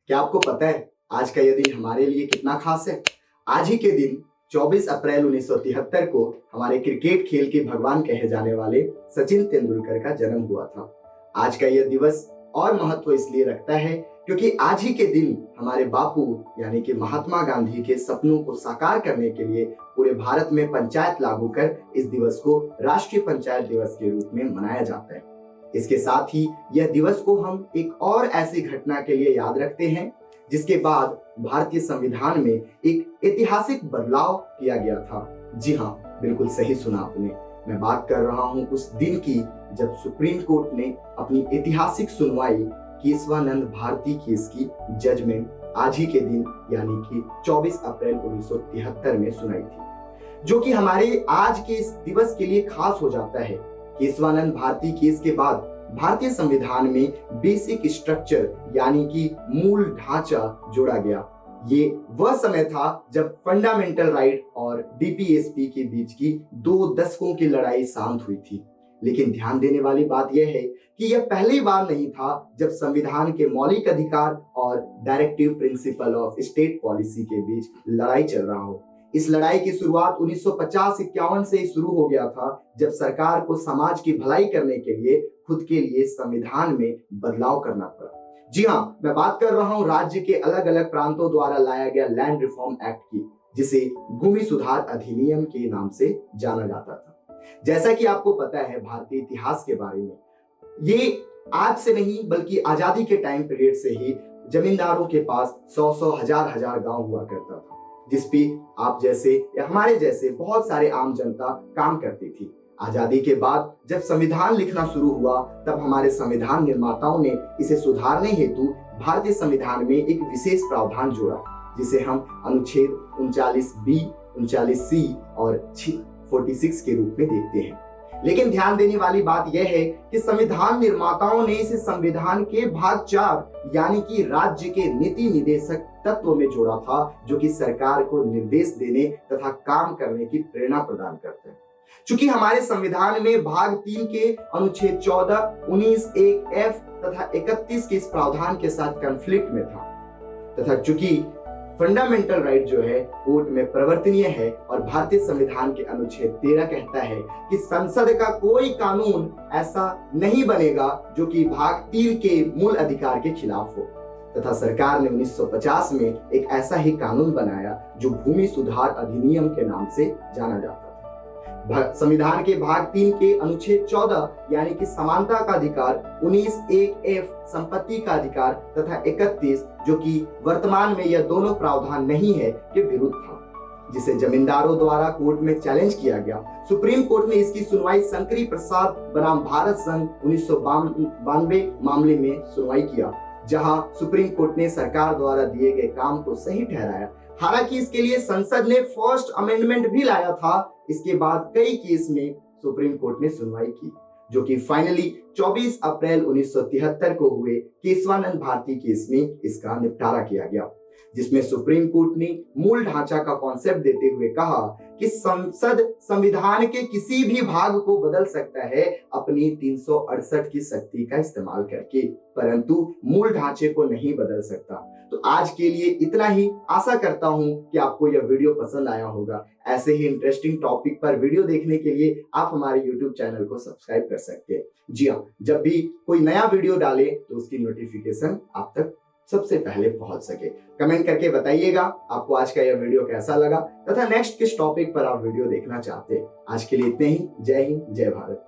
क्या आपको पता है आज का यह दिन हमारे लिए कितना खास है? आज ही के दिन 24 अप्रैल 1973 को हमारे क्रिकेट खेल के भगवान कहे जाने वाले सचिन तेंदुलकर का जन्म हुआ था। आज का यह दिवस और महत्व इसलिए रखता है क्योंकि आज ही के दिन हमारे बापू यानी कि महात्मा गांधी के सपनों को साकार करने के लिए पूरे भारत में पंचायत लागू कर इस दिवस को राष्ट्रीय पंचायत दिवस के रूप में मनाया जाता है। इसके साथ ही यह दिवस को हम एक और ऐसी घटना के लिए याद रखते हैं जिसके बाद भारतीय संविधान में एक ऐतिहासिक बदलाव किया गया था। जी हाँ, बिल्कुल सही सुना आपने। मैं बात कर रहा हूं उस दिन की जब सुप्रीम कोर्ट ने अपनी ऐतिहासिक सुनवाई केशवानंद भारती केस की जजमेंट आज ही के दिन यानी कि 24 अप्रैल 1973 में सुनाई थी, जो कि हमारे आज के इस दिवस के लिए खास हो जाता है। केशवानंद भारती केस के बाद भारतीय संविधान में बेसिक स्ट्रक्चर यानी कि मूल ढांचा जोड़ा गया। ये वह समय था जब फंडामेंटल राइट और डीपीएसपी के बीच की 2 दशकों की लड़ाई शांत हुई थी। लेकिन ध्यान देने वाली बात यह है कि यह पहली बार नहीं था जब संविधान के मौलिक अधिकार और directive principle of state policy के बीच लड़ाई चल रहा हो। इस लड़ाई की शुरुआत 1950-51 से ही शुरू हो गया था, जब सरकार को समाज की भलाई करने के लिए खुद के लिए संविधान में बदलाव करना पड़ा। जी हाँ, मैं बात कर रहा हूँ राज्य के अलग अलग प्रांतों द्वारा लाया गया लैंड रिफॉर्म एक्ट की, जिसे भूमि सुधार अधिनियम के नाम से जाना जाता था। जैसा कि आपको पता है भारतीय इतिहास के बारे में, ये आज से नहीं बल्कि आजादी के टाइम पीरियड से ही जमींदारों के पास 100 हजार गांव हुआ करता था, जिसपे आप जैसे या हमारे जैसे बहुत सारे आम जनता काम करती थी। आजादी के बाद जब संविधान लिखना शुरू हुआ, तब हमारे संविधान निर्माताओं ने इसे सुधारने हेतु भारतीय संविधान में एक विशेष प्रावधान जोड़ा, जिसे हम अनुच्छेद 39B, 39C और 46 के रूप में देखते हैं। लेकिन ध्यान देने वाली बात यह है कि संविधान निर्माताओं ने इसे संविधान के भाग 4 यानी कि राज्य के नीति निदेशक तत्व में जोड़ा था, जो कि सरकार को निर्देश देने तथा काम करने की प्रेरणा प्रदान करते हैं। चूंकि हमारे संविधान में भाग 3 के अनुच्छेद 14, 19, 1F तथा 31 के इस प्रावधान के साथ कॉन्फ्लिक्ट में था, तथा चूंकि फंडामेंटल राइट जो है कोर्ट में परिवर्तनीय है और भारतीय संविधान के अनुच्छेद 13 कहता है कि संसद का कोई कानून ऐसा नहीं बनेगा जो कि भाग 3 के मूल अधिकार के खिलाफ हो, तथा सरकार ने 1950 में एक ऐसा ही कानून बनाया जो भूमि सुधार अधिनियम के नाम से जाना जाता है। संविधान के भाग 3 के अनुच्छेद 14 यानी कि समानता का अधिकार, 19 1F संपत्ति का अधिकार तथा 31 जो कि वर्तमान में यह दोनों प्रावधान नहीं है के विरुद्ध था, जिसे जमींदारों द्वारा कोर्ट में चैलेंज किया गया। सुप्रीम कोर्ट ने इसकी सुनवाई शंकरी प्रसाद बनाम भारत संघ 1992 मामले में सुनवाई किया, जहां सुप्रीम कोर्ट ने सरकार द्वारा दिए गए काम को सही ठहराया। हालांकि इसके लिए संसद ने फर्स्ट अमेंडमेंट भी लाया था। इसके बाद कई केस में सुप्रीम कोर्ट ने सुनवाई की, जो कि फाइनली 24 अप्रैल 1973 को हुए केशवानंद भारती केस में इसका निपटारा किया गया, जिसमें सुप्रीम कोर्ट ने मूल ढांचा का कॉन्सेप्ट देते हुए कहा कि संसद संविधान के किसी भी भाग को बदल सकता है अपनी 368 की शक्ति का इस्तेमाल करके, परंतु मूल ढांचे को नहीं बदल सकता। तो आज के लिए इतना ही। आशा करता हूं कि आपको यह वीडियो पसंद आया होगा। ऐसे ही इंटरेस्टिंग टॉपिक पर वीडियो देखने के लिए आप हमारे YouTube चैनल को सब्सक्राइब कर सकते हैं। जी हाँ, जब भी कोई नया वीडियो डाले तो उसकी नोटिफिकेशन आप तक सबसे पहले पहुंच सके। कमेंट करके बताइएगा आपको आज का यह वीडियो कैसा लगा तथा नेक्स्ट किस टॉपिक पर आप वीडियो देखना चाहते हैं। आज के लिए इतने ही। जय हिंद, जय भारत।